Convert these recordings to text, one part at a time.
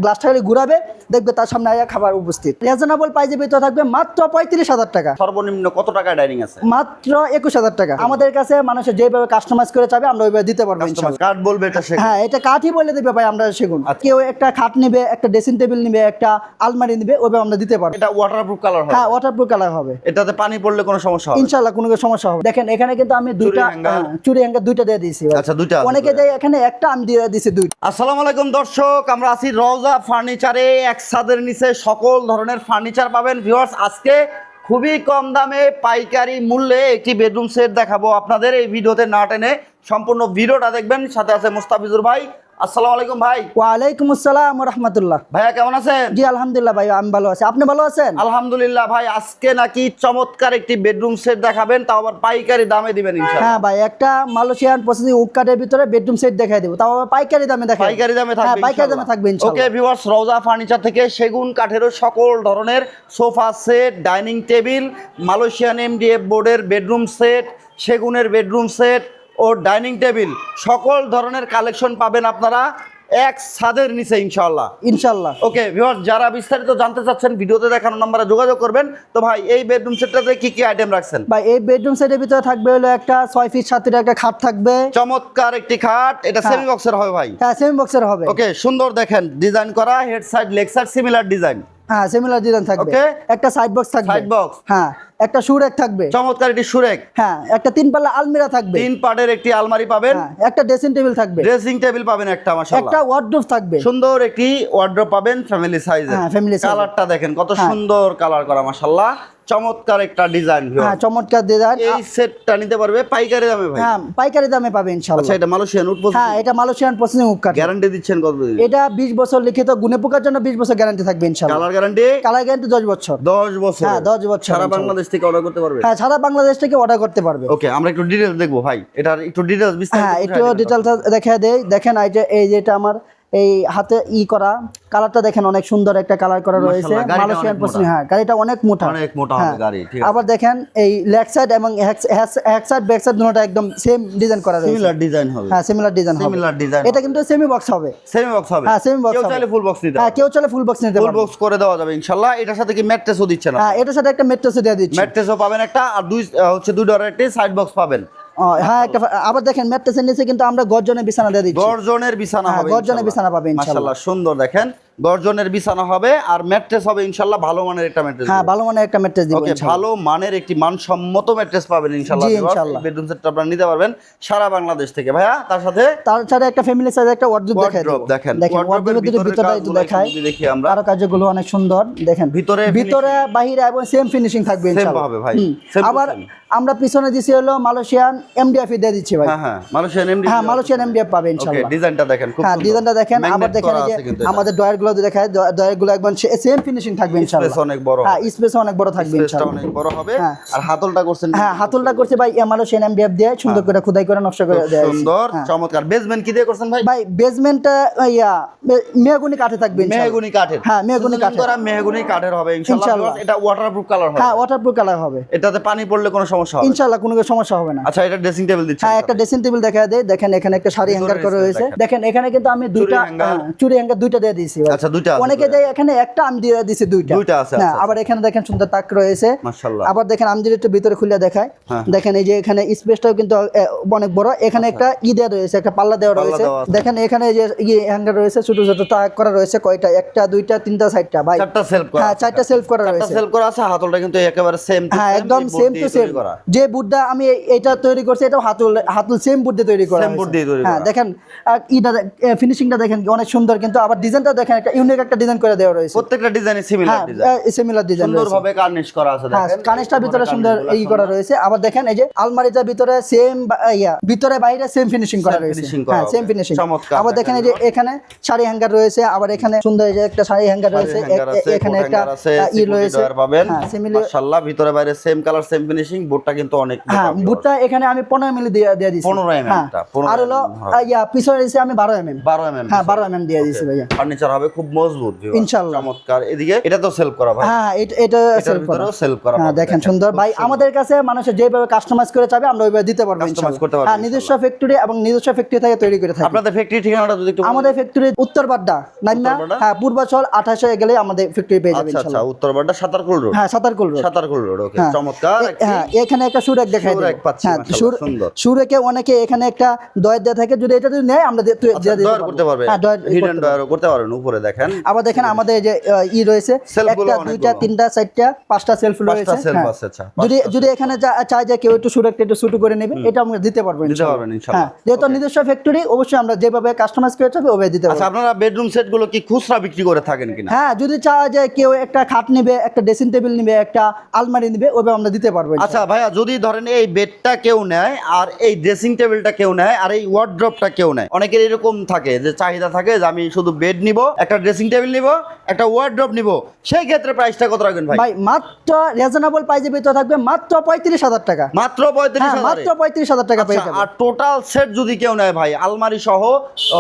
গ্লাসটা খালি ঘুরাবে, দেখবে তার সামনে আয়া খাবার উপস্থিত। রিজনেবল প্রাইসে ভিতরে থাকবে মাত্র 35,000 টাকা। সর্বনিম্ন কত টাকা ডাইনিং আছে? মাত্র 21,000 টাকা। আমাদের কাছে মানুষের যেভাবে কাস্টমাইজ করে চাবে আমরা ওইভাবে দিতে পারবো ইনশাআল্লাহ। কাঠ বলবে এটা সেগুন? হ্যাঁ, এটা কাঠই বলে দিবে ভাই, আমরা সেগুন। কেউ একটা খাট নেবে, একটা ড্রেসিং টেবিল নেবে, একটা আলমারি নেবে, ওইভাবে আমরা দিতে পারবো। এটা ওয়াটারপ্রুফ কালার হবে? হ্যাঁ, ওয়াটারপ্রুফ কালার হবে। এটাতে পানি পড়লে কোনো সমস্যা হবে ইনশাআল্লাহ, কোনো সমস্যা হবে। দেখেন এখানে কিন্তু আমি দুইটা চুরি হ্যাঙ্গার দুইটা দিয়ে দিয়েছি। আচ্ছা, দুইটা অনেকে দেয় এখানে একটা, আমি দিয়ে দিয়েছি দুইটা। আসসালামু আলাইকুম দর্শক, আমরা আছি রওজা ফার্নিচারে। এক ছাদের নিচে সকল ধরনের ফার্নিচার পাবেন ভিউয়ার্স। আজকে খুবই কম দামে পাইকারি মূল্যে একটি বেডরুম সেট দেখাবো আপনাদের। এই ভিডিওতে না টেনে সম্পূর্ণ ভিডিওটা দেখবেন। সাথে আছে মুস্তাফিজুর ভাই। আসসালামু আলাইকুম ভাই। ওয়ালাইকুম আসসালাম ওয়া রাহমাতুল্লাহ। ভাইয়া কেমন আছেন? জি আলহামদুলিল্লাহ ভাই, আমি ভালো আছি। আপনি ভালো আছেন? আলহামদুলিল্লাহ ভাই। আজকে নাকি চমৎকার একটি বেডরুম সেট দেখাবেন, তাও আবার পাইকারি দামে দিবেন ইনশাআল্লাহ। হ্যাঁ ভাই, একটা মালয়েশিয়ান প্রসেসিং উড কাঠের ভিতরে বেডরুম সেট দেখাই দেব, তাও আবার পাইকারি দামে দেখাই। পাইকারি দামে থাকবে? হ্যাঁ, পাইকারি দামে থাকবে ইনশাআল্লাহ। ওকে ভিউয়ার্স, রওজা ফার্নিচার থেকে সেগুন কাঠেরও সকল ধরনের sofa set, dining table, Malaysian MDF বোর্ডের বেডরুম সেট, সেগুনের বেডরুম সেট ও ডাইনিং টেবিল সকল ধরনের কালেকশন পাবেন আপনারা এক ছাদের নিচে ইনশাআল্লাহ। ইনশাআল্লাহ। ওকে ভিউয়ার্স, যারা বিস্তারিত জানতে চাচ্ছেন ভিডিওতে দেখানো নম্বরে যোগাযোগ করবেন। তো ভাই, এই বেডরুম সেটটাতে কি কি আইটেম রাখছেন? ভাই, এই বেডরুম সেটের ভিতরে থাকবে হলো একটা 6 ফিট 7 ফিট একটা খাট থাকবে। চমৎকার একটি খাট। এটা সেমি বক্সের হবে ভাই? হ্যাঁ, সেমি বক্সের হবে। ওকে, সুন্দর দেখেন ডিজাইন করা, head side leg side similar design. হ্যাঁ, সিমিলার ডিজাইন থাকবে। ওকে, একটা সাইড বক্স থাকবে। Side box. হ্যাঁ, একটা সুরেক থাকবে। চমৎকার একটি সুরেক। হ্যাঁ, একটা 3 পাল্লা আলমিরা থাকবে। 3 পার্টের একটি আলমারি পাবেন। হ্যাঁ, একটা ড্রেসিং টেবিল থাকবে। ড্রেসিং টেবিল পাবেন একটা, মাশাআল্লাহ। একটা ওয়ার্ডরোব থাকবে। সুন্দর একটি ওয়ার্ডরোব পাবেন ফ্যামিলি সাইজে। হ্যাঁ, ফ্যামিলি সাইজ। কালারটা দেখেন কত সুন্দর কালার করা, মাশাআল্লাহ। চমৎকার একটা ডিজাইন। হ্যাঁ, চমৎকার ডিজাইন। এই সেটটা নিতে পারবে পাইকারি দামে ভাই? হ্যাঁ, পাইকারি দামে পাবে ইনশাআল্লাহ। আচ্ছা, এটা মালয়েশিয়ান উড প্রসেসিং? হ্যাঁ, এটা মালয়েশিয়ান প্রসেসিং উড কাঠ। গ্যারান্টি দিচ্ছেন কতদিন? এটা 20 বছর লিখিত গুণে পোকার জন্য 20 বছর গ্যারান্টি থাকবে ইনশাআল্লাহ। Colour guarantee? কালার গ্যারান্টি 10 বছর। 10 বছর? হ্যাঁ, 10 বছর। সারা বাংলাদেশ থেকে অর্ডার করতে পারবে? হ্যাঁ, সারা বাংলাদেশ থেকে অর্ডার করতে পারবে। ওকে, আমরা একটু ডিটেইলস দেখবো ভাই। এটার একটু ডিটেইলস বিস্তারিত। হ্যাঁ, একটু ডিটেইলস দেখা দেই। দেখেন এই যেটা আমার এই হাতে করা কালারটা দেখেন, অনেক সুন্দর একটা কালার করা রয়েছে মালয়েশিয়ান প্রসেসিং। হ্যাঁ, গাড়িটা অনেক মোটা, অনেক মোটা হবে গাড়ি। ঠিক আছে। আবার দেখেন এই লেগ সাইড এবং হ্যাক সাইড ব্যাক সাইড দুটোটা একদম সেম ডিজাইন করা রয়েছে। সিমিলার ডিজাইন হবে? হ্যাঁ, সিমিলার ডিজাইন হবে। Similar design. এটা কিন্তু সেমি বক্স হবে। সেমি বক্স হবে? হ্যাঁ, সেমি বক্স কেউ হবে। চাইলে ফুল বক্স নিতে হ্যাঁ, পারবে? কেউ চাইলে ফুল বক্স নিতে ফুল পারবে। বক্স করে দেওয়া যাবে ইনশাআল্লাহ। এটার সাথে কি ম্যাট্রেসও দিচ্ছেন? হ্যাঁ, এটার সাথে একটা ম্যাট্রেসও দিয়ে দিচ্ছি। ম্যাট্রেসও পাবেন একটা, আর দুই ডোরের একটি সাইড বক্স পাবেন। হ্যাঁ, একটা আবার দেখেন ম্যাট্রেসের নিচে কিন্তু আমরা গর্জনের বিছানা দিয়ে দিচ্ছি। গর্জনের বিছানা হবে? গর্জনের বিছানা পাবে ইনশাআল্লাহ। মাশাআল্লাহ, সুন্দর দেখেন গর্জনের বিছানা হবে, আর ম্যাট্রেস হবে ইনশাআল্লাহ ভালো মানের একটা ম্যাট্রেস। হ্যাঁ, ভালো মানের একটা ম্যাট্রেস দিব ওকে, ইনশাআল্লাহ। ভালো মানের একটি মানসম্মত ম্যাট্রেস পাবেন ইনশাআল্লাহ। জি, ইনশাআল্লাহ। বেডরুম সেটটা আপনারা নিতে পারবেন সারা বাংলাদেশ থেকে ভাইয়া। তার সাথে একটা ফ্যামিলি সাইজ একটা ওয়ার্ডরোব দেখাই দেব। দেখেন ওয়ার্ডরোবের ভিতরটা একটু দেখাই। দেখি আমরা। আরো কাজগুলো অনেক সুন্দর দেখেন। ভিতরে বাহিরে এবং সেম ফিনিশিং থাকবে ইনশাআল্লাহ। সেম হবে ভাই। আবার আমরা পিছনে দিছি হলো মালয়েশিয়ান এমডিএফ দিয়ে দিচ্ছি ভাই। হ্যাঁ, মালয়েশিয়ান এমডিএফ। হ্যাঁ, মালয়েশিয়ান এমডিএফ পাবে ইনশাআল্লাহ। ওকে, ডিজাইনটা দেখেন খুব সুন্দর। হ্যাঁ, ডিজাইনটা দেখেন। আবার দেখেন এই যে আমাদের ডয়ারগুলো দেখায়, ডয়ারগুলো একদম সেম ফিনিশিং থাকবে ইনশাআল্লাহ। স্পেস অনেক বড়। হ্যাঁ, স্পেস অনেক বড় থাকবে ইনশাআল্লাহ। অনেক বড় হবে। আর হাতলটা করছেন? হ্যাঁ, হাতলটা করছে ভাই মালয়েশিয়ান এমডিএফ দিয়ে সুন্দর করে খোদাই করে নকশা করে দেয়া হয়েছে। সুন্দর চমৎকার। বেসমেন্ট কি দিয়ে করছেন ভাই? ভাই, বেসমেন্টটা মেহগনি কাঠে থাকবে ইনশাআল্লাহ। মেহগনি কাঠের? হ্যাঁ, মেহগনি কাঠের। মেহগনি কাঠের হবে ইনশাআল্লাহ। এটা ওয়াটারপ্রুফ কালার হবে? হ্যাঁ, ওয়াটারপ্রুফ কালার হবে। এটাতে পানি পড়লে কোনো সমস্যা হবে ইনশাআল্লাহ, কোনো সমস্যা হবে না। আচ্ছা, এটা ড্রেসিং টেবিল দিচ্ছেন? হ্যাঁ, একটা ড্রেসিং টেবিল দেখা দেয়। দেখেন এখানে একটা শাড়ি হ্যাঙ্গার করা রয়েছে। দেখেন এখানে কিন্তু আমি দুইটা চুরি হ্যাঙ্গার দুইটা দিয়ে দিয়েছি। আচ্ছা, দুইটা। অনেকে দেয় এখানে একটা, আমি দিয়ে দিয়েছি দুইটা। দুইটা আছে? হ্যাঁ, আবার এখানে দেখেন সুন্দর তাক রয়েছে মাশাআল্লাহ। আবার দেখেন আমি যদি একটু ভিতরে খুলে দেখাই, দেখেন এই যে এখানে স্পেসটাও কিন্তু অনেক বড়। এখানে একটা দেওয়া রয়েছে, একটা পাল্লা দেওয়া রয়েছে। দেখেন এখানে যে হ্যাঙ্গার রয়েছে, ছোট ছোট তাক করা রয়েছে। কয়টা? একটা, দুইটা, তিনটা, চারটা ভাই। চারটা সেলফ করা? হ্যাঁ, চারটা সেলফ করা রয়েছে। চারটা সেলফ করা আছে। হাতলটা কিন্তু একেবারে সেম টু সেম। হ্যাঁ, একদম সেম টু সেম। যে বুটটা আমি এটা তৈরি করছি, এটা হাতুল সেম বুট দিয়ে তৈরি করা। সেম বুট দিয়ে তৈরি করা। হ্যাঁ, দেখেন ফিনিশিংটা দেখেন অনেক সুন্দর, কিন্তু আবার ডিজাইনটা দেখেন একটা ইউনিক একটা ডিজাইন করে দেওয়া রয়েছে। প্রত্যেকটা ডিজাইনে সিমিলার ডিজাইন। হ্যাঁ, সিমিলার ডিজাইন সুন্দরভাবে কার্নিশ করা আছে হ্যাঁ, দেখেন। কার্নিশটার ভিতরে সুন্দর করা রয়েছে। আবার দেখেন এই যে আলমারিটার ভিতরে সেম ভিতরে বাইরে সেম ফিনিশিং করা রয়েছে। হ্যাঁ, সেম ফিনিশিং। আবার দেখেন এই যে এখানে শাড়ি হ্যাঙ্গার রয়েছে। আবার এখানে সুন্দর এই যে একটা শাড়ি হ্যাঙ্গার রয়েছে। এখানে একটা রয়েছে পাবেন। মাশাআল্লাহ, ভিতরে বাইরে সেম কালার সেম ফিনিশিং, বোর্ডটা কিন্তু অনেক হ্যাঁ বুটটা এখানে আমি 15 মিলি দিয়ে দিয়েছি 15 mm টা, 15 আর হলো পিছনে দিয়েছি আমি 12 mm 12 mm হ্যাঁ 12 mm দিয়ে দিয়েছি ভাইয়া ফার্নিচার হবে খুব মজবুত viewers, ইনশাআল্লাহ। চমৎকার। এদিকে এটা তো সেল করা ভাই, হ্যাঁ এটা এটার সেল করা ভিতরেও সেল করা হ্যাঁ পাবেন, দেখেন সুন্দর ভাই। আমাদের কাছে মানুষের যেভাবে কাস্টমাইজ করে চাবে আমরা ওইভাবে দিতে পারবো Customize ইনশাআল্লাহ। করতে পারবেন হ্যাঁ নিজস্ব ফ্যাক্টরি এবং নিজস্ব ফ্যাক্টরি থেকে তৈরি করে থাকি। আপনাদের ফ্যাক্টরি ঠিকানাটা যদি একটু আমাদের ফ্যাক্টরি উত্তরবাড্ডা নাইমা, উত্তরবাড্ডা? হ্যাঁ পূর্বাচল 28 গেলে আমাদের ফ্যাক্টরি পেয়ে যাবেন আচ্ছা আচ্ছা, ইনশাআল্লাহ। উত্তরবাড্ডা সাতারকুল রোড, হ্যাঁ সাতারকুল রোড। সাতারকুল রোড, ওকে হ্যাঁ। চমৎকার। হ্যাঁ এখানে একটা সুরেক দেখাই সুরেক দেব। পাচ্ছি, হ্যাঁ মাশাআল্লাহ, সুন্দর। সুরেকে অনেকে এখানে একটা ডয়ার দেয়া থাকে, যদি এটা যদি নেয় আমরা দিয়ে দিতে ডয়ার করতে পারবে, হ্যাঁ ডয়ার হিডেন ডয়ারও করতে পারবেন। উপরে দেখেন আবার দেখেন আমাদের যে রয়েছে সেলফগুলো একটা দুইটা তিনটা চারটা পাঁচটা সেলফ রয়েছে। সেলফ হ্যাঁ। আছে, আচ্ছা যদি এখানে চাই যে কেউ একটু সুরেকটা একটু শুট করে নেবে, এটা আমরা দিতে পারবো দিতে ইনশাআল্লাহ। পারবেন ইনশাআল্লাহ। হ্যাঁ যেহেতু নিজস্ব ফ্যাক্টরি অবশ্যই আমরা যেভাবে কাস্টমাইজ করে চাবে ওভাবে দিতে আচ্ছা, পারবো। আপনারা বেডরুম সেট গুলো কি খুচরা বিক্রি করে থাকেন কিনা? হ্যাঁ যদি চায় যে কেউ একটা খাট নিবে, একটা ড্রেসিং টেবিল নিবে, একটা আলমারি নিবে, ওভাবে আমরা দিতে পারবো ইনশাআল্লাহ। আচ্ছা ভাইয়া, যদি ধরেন এই বেডটা কেউ নেয় আর এই ড্রেসিং টেবিলটা কেউ নেয় আর এই ওয়ার্ড্রপটা কেউ নেয়, অনেকের এরকম থাকে যে চাহিদা থাকে যে আমি শুধু বেড নিব, একটা ড্রেসিং টেবিল নিব, একটা ওয়ার্ড্রপ নিব, সেই ক্ষেত্রে প্রাইসটা কত রাখবেন ভাই? ভাই মাত্র রিজনেবল প্রাইসে ভিতরে থাকবে মাত্র 35,000 টাকা। মাত্র 35,000 মাত্র 35,000 টাকা পেয়ে আচ্ছা, যাবেন। আর টোটাল সেট যদি কেউ নেয় ভাই, আলমারি সহ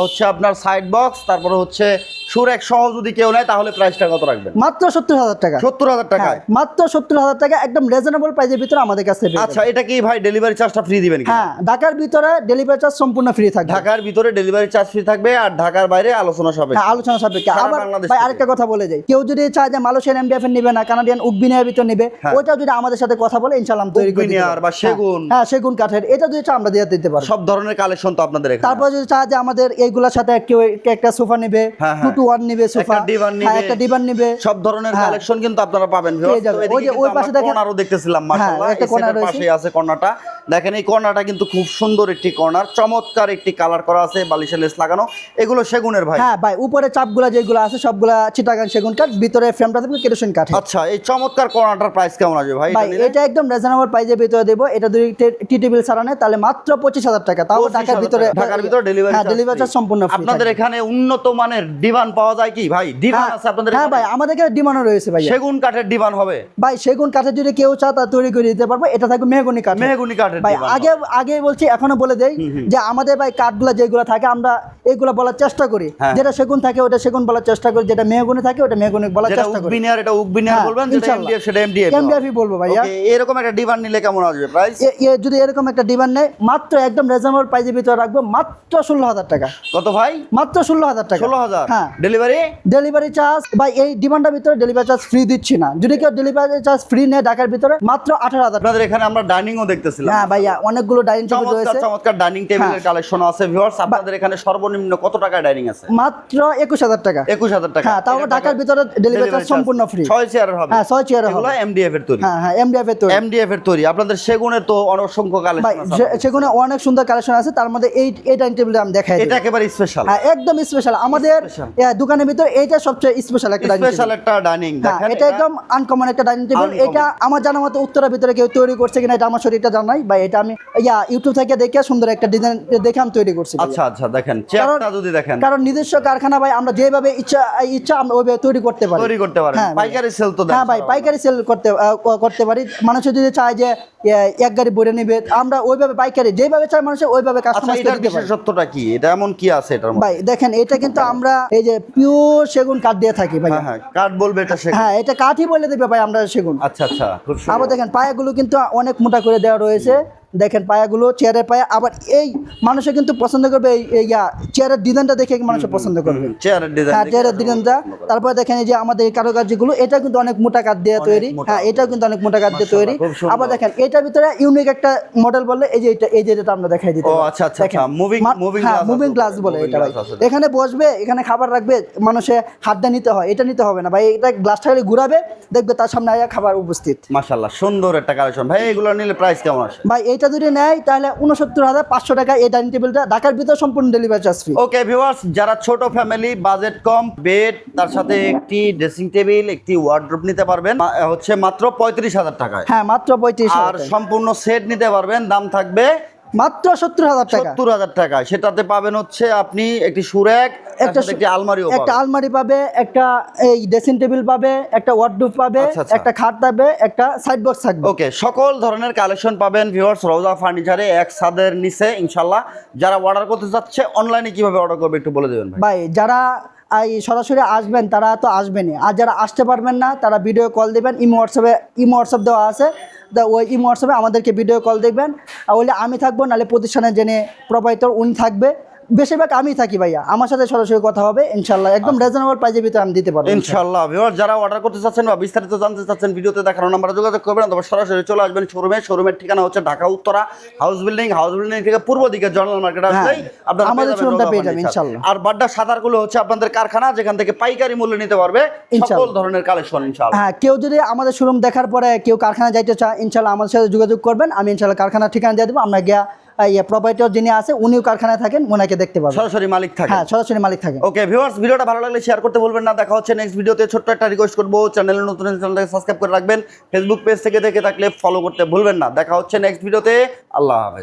হচ্ছে আপনার সাইড বক্স, তারপরে হচ্ছে সুরেক সহ যদি কেউ নেয়, তাহলে প্রাইসটা কত রাখবেন? মাত্র 70,000 টাকা। 70,000 টাকায়? হ্যাঁ, মাত্র 70,000 টাকা একদম রিজনেবল প্রাইসের ভিতরে আমাদের কাছে পেয়ে আচ্ছা, যাবেন। এটা কি ভাই ডেলিভারি চার্জটা ফ্রি দিবেন কি? হ্যাঁ ঢাকার ভিতরে ডেলিভারি চার্জ সম্পূর্ণ ফ্রি থাকবে। ঢাকার ভিতরে ডেলিভারি চার্জ ফ্রি থাকবে, আর ঢাকার বাইরে আলোচনা সবে। হ্যাঁ আলোচনা সাপেক্ষে। সারা আবার বাংলাদেশ ভাই থেকে। আরেকটা কথা বলে যাই, কেউ যদি চায় যে মালয়েশিয়ান এমডিএফ এর নিবে না, কানাডিয়ান উডবিনিয়ার ভিতর নিবে, হ্যাঁ। ওইটাও যদি আমাদের সাথে কথা বলে ইনশাআল্লাহ আমরা তৈরি করে দিতে উডবিনিয়ার পারবো। বা সেগুন। হ্যাঁ সেগুন কাঠের, এটা যদি চায় আমরা দিয়ে দিতে পারবো। সব ধরনের কালেকশন তো আপনাদের এখানে। তারপর যদি চায় যে আমাদের এইগুলোর সাথে কেউ একটা সোফা নেবে, হ্যাঁ, 2 to 1 নিবে সোফা, একটা ডিভান নিবে। হ্যাঁ একটা ডিভান নিবে, সব ধরনের হ্যাঁ। কালেকশন কিন্তু আপনারা পাবেন। পেয়ে যাবেন। ওই যে ওই পাশে দেখেন, কর্নারও দেখতেছিলাম, মাশাআল্লাহ একটা এই corner সেটের রয়েছে। পাশেই আছে কর্নারটা। দেখেন এই কর্নারটা কিন্তু খুব সুন্দর একটি কর্নার, চমৎকার একটি কালার করা আছে, বালিশের লেস লাগানো, এগুলো সেগুনের ভাই। হ্যাঁ ভাই উপরে চাপগুলা যেগুলো আছে সবগুলা চিটাগাং সেগুন কাঠ, ভিতরে ফ্রেমটা থাকবে কেরোসিন কাঠের। আচ্ছা, এই চমৎকার কর্নারটার প্রাইস কেমন আসবে ভাই? ভাই এটা একদম রিজনেবল প্রাইসের ভিতরে দেব। এটা যদি টি টেবিল সারানে তাহলে মাত্র 25,000 টাকা, তাও ঢাকার ভিতরে। ঢাকার ভিতরে ডেলিভারি হ্যাঁ ডেলিভারি চার্জ সম্পূর্ণ ফ্রি। আপনাদের এখানে উন্নত মানের ডিভান পাওয়া যায় কি ভাই? ডিভান আছে আপনাদের হ্যাঁ এখানে? ভাই আমাদের কাছে ডিমান্ডও রয়েছে ভাই। সেগুন কাঠের ডিভান হবে ভাই সেগুন কাঠের যদি কেউ চায় তা তৈরি করে দিতে পারবো। এটা থাকবে মেহগনি কাঠ। মেহগনি কাঠের ভাই ডিভান আগে বলছি এখনো বলে দেই যে আমাদের ভাই কাঠগুলো যেগুলো থাকে আমরা এইগুলো বলার চেষ্টা করি। হ্যাঁ। যেটা সেগুন থাকে ওটা সেগুন বলার চেষ্টা করি, যেটা মেহগনি থাকে ওটা মেহগনি বলার যেটা চেষ্টা করি। উকবিনিয়ার এটা উকবিনিয়ার হ্যাঁ, বলবেন, যেটা ইনশাআল্লাহ। এমডিএফ সেটা এমডিএফ এমডিএফই বলবো ভাইয়া। ওকে, এরকম একটা ডিভান নিলে কেমন আসবে প্রাইস? যদি এরকম একটা ডিমান্ড নেয় মাত্র একদম রিজনেবল প্রাইসের ভিতরে রাখবো মাত্র 16,000 টাকা। কত ভাই? মাত্র 16,000 টাকা। 16,000? হ্যাঁ ডেলিভারি? ডেলিভারি চার্জ ভাই এই ডিমান্ডের ভিতরে ডেলিভারি চার্জ ফ্রি দিচ্ছি না। যদি কেউ ডেলিভারি চার্জ ফ্রি নেয় ঢাকার ভিতরে মাত্র 18,000 টাকা। আপনাদের এখানে আমরা ডাইনিংও দেখতেছিলাম। হ্যাঁ ভাইয়া অনেকগুলো ডাইনিং টেবিল চমৎকার রয়েছে। চমৎকার ডাইনিং টেবিলের হ্যাঁ। কালেকশন আছে ভিউয়ার্স। আপনাদের এখানে সর্বনিম্ন কত টাকায় ডাইনিং আছে? মাত্র 21,000 টাকা। 21,000 টাকা। হ্যাঁ তাও আবার ঢাকার ভিতরে ডেলিভারি চার্জ সম্পূর্ণ ফ্রি। 6 চেয়ারের হবে? হ্যাঁ 6 চেয়ারের এগুলো হবে। এমডিএফ এর তৈরি? হ্যাঁ এমডিএফ এর তৈরি। এমডিএফ এর তৈরি। আপনাদের সেগুনের তো অসংখ্য ভাই কালেকশন আছে। সেখানে অনেক সুন্দর কালেকশন আছে, তার মধ্যে এই ডাইনিং টেবিলটা আমি দেখাই দিই। এটা একেবারে স্পেশাল। হ্যাঁ একদম স্পেশাল আমাদের দোকানের ভিতরে এইটা সবচেয়ে স্পেশাল একটা ডাইনিং স্পেশাল একটা ডাইনিং। হ্যাঁ দেখেন এটা একদম আনকমন একটা ডাইনিং টেবিল। Uncommon। এটা আমার জানা মতো উত্তরের ভিতরে কেউ তৈরি করছে কিনা এটা আমার শরীরটা জানাই ভাই। এটা আমি ইউটিউব থেকে দেখে সুন্দর একটা ডিজাইন দেখে আমি তৈরি করছি ভাই। আচ্ছা আচ্ছা, দেখেন চেয়ারটা যদি দেখেন, কারণ নিজস্ব কারখানা ভাই, আমরা যেভাবে ইচ্ছা আমরা ওইভাবে তৈরি করতে পারি। তৈরি করতে পারেন। হ্যাঁ ভাই। পাইকারি সেল তো দেন? হ্যাঁ ভাই পাইকারি সেল করতে পারি। মানুষ যদি চায় যে এক গাড়ি ভরে নিবে, আমরা ওইভাবে পাইকারি যেভাবে চাই মানুষ ওইভাবে আচ্ছা, কাস্টমাইজ করে এটার দিতে পারি। বিশেষত্বটা কি? এটা এমন কি আছে এটার মধ্যে? ভাই দেখেন এটা কিন্তু আমরা এই যে পিওর সেগুন কাঠ দিয়ে থাকি ভাই। হ্যাঁ হ্যাঁ, কাঠ বলবে এটা সেগুন? হ্যাঁ এটা কাঠই বলে দেবে ভাই আমরা সেগুন। আচ্ছা আচ্ছা, খুব সুন্দর। আবার দেখেন পায়াগুলো কিন্তু অনেক মোটা করে দেওয়া রয়েছে। দেখেন পায়াগুলো চেয়ারের পায়া। আবার এই মানুষে কিন্তু পছন্দ করবে এই চেয়ারের ডিজাইনটা দেখে মানুষ পছন্দ করবে। চেয়ারের ডিজাইন? হ্যাঁ চেয়ারের ডিজাইনটা। তারপরে দেখেন এই যে আমাদের এই কারুকার্যগুলো এটা কিন্তু অনেক মোটা কাঠ দিয়ে তৈরি। মোটা। হ্যাঁ এটাও কিন্তু অনেক মোটা কাঠ দিয়ে তৈরি। খুব সুন্দর। আবার দেখেন এটার ভিতরে ইউনিক একটা মডেল বললে এই যে যেটা আমরা দেখাই দিতে ও পারি। আচ্ছা আচ্ছা দেখেন, আচ্ছা, মুভিং হ্যাঁ গ্লাস। মুভিং গ্লাস বলে এটা ভাই। এখানে বসবে, এখানে খাবার রাখবে, মানুষে হাত দিয়ে নিতে হয়, এটা নিতে হবে না ভাই। এটা গ্লাসটা খালি ঘুরাবে, দেখবে তার সামনে আয়া খাবার উপস্থিত। মাশাআল্লাহ, সুন্দর একটা কালেকশন ভাই। এগুলো নিলে প্রাইস কেমন আসে? ভাই এটা যদি নেয় তাহলে 69,500 টাকা এই ডাইনিং টেবিলটা, ঢাকার ভিতরে সম্পূর্ণ delivery charge free. Okay viewers, যারা ছোট ফ্যামিলি, বাজেট কম, বেড, তার সাথে একটি ড্রেসিং টেবিল, একটি ওয়ার্ড্রোব নিতে পারবেন হচ্ছে মাত্র 35,000 টাকায়। হ্যাঁ মাত্র 35,000 আর সম্পূর্ণ সেট নিতে পারবেন, দাম থাকবে মাত্র 70,000 টাকা। 70,000 টাকা। সেটাতে পাবেন হচ্ছে আপনি একটি সুরেক, একটি আলমারিও একটা পাবেন। আলমারি পাবে, একটা এই ড্রেসিং টেবিল পাবে, একটা ওয়ার্ডরোব পাবে, আচ্ছা, আচ্ছা। একটা খাট পাবে, একটা সাইড বক্স থাকবে। ওকে, সকল ধরনের কালেকশন পাবেন ভিউয়ার্স রওজা ফার্নিচারে এক ছাদের নিচে ইনশাল্লাহ। যারা অর্ডার করতে যাচ্ছে অনলাইনে কিভাবে অর্ডার করবে একটু বলে দেবেন ভাই। ভাই যারা এই সরাসরি আসবেন তারা তো আসবেনই, আর যারা আসতে পারবেন না তারা ভিডিও কল দিবেন, ইমো হোয়াটসঅ্যাপ দেওয়া আছে, ওই ইমো হোয়াটসঅ্যাপে আমাদেরকে ভিডিও কল দেখবেন। ওইলে আমি থাকবো, নাহলে প্রতিষ্ঠানের যিনি প্রোপাইটর উনি থাকবে, বেশিরভাগ আমি থাকি ভাইয়া, আমার সাথে সরাসরি কথা হবে ইনশাল্লাহ, একদম রিজনেবল প্রাইসের ভিতরে আমি দিতে পারবো ইনশাল্লাহ। ভিউয়ার্স যারা অর্ডার করতে চাচ্ছেন বা বিস্তারিত জানতে চাচ্ছেন ভিডিওতে দেখানো নাম্বারে যোগাযোগ করবেন, অথবা সরাসরি চলে আসবেন শোরুমে। শোরুমের ঠিকানা হচ্ছে ঢাকা উত্তরা হাউস বিল্ডিং থেকে পূর্ব দিকে জর্নাল মার্কেট আসলেই আপনারা আমাদের শোরুমটা পেয়ে যাবেন ইনশাল্লাহ। আর বাড্ডা সাদারগুলো হচ্ছে আপনাদের কারখানা, যেখান থেকে পাইকারি মূল্যে নিতে পারবে সকল ধরনের কালেকশন ইনশাল্লাহ। হ্যাঁ, কেউ যদি আমাদের শোরুম দেখার পরে কেউ কারখানা যাইতে চায় ইনশাল্লাহ আমাদের সাথে যোগাযোগ করবেন, আমি ইনশাল্লাহ কারখানার ঠিকানা দিয়ে দেবো। আমরা গিয়া প্রোপাইটর যিনি আছে উনিও কারখানায় থাকেন, ওনাকে দেখতে পাবেন, সরাসরি মালিক থাকে। হ্যাঁ সরাসরি মালিক থাকে। ওকে ভিউয়ার্স, ভিডিওটা ভালো লাগলে শেয়ার করতে ভুলবেন না। দেখা হচ্ছে নেক্সট ভিডিওতে। ছোট্ট একটা রিকোয়েস্ট করবো, চ্যানেলে নতুন চ্যানেলটাকে সাবস্ক্রাইব করে রাখবেন, ফেসবুক পেজ থেকে দেখে থাকলে ফলো করতে ভুলবেন না। দেখা হচ্ছে নেক্সট ভিডিওতে। আল্লাহ হাফেজ।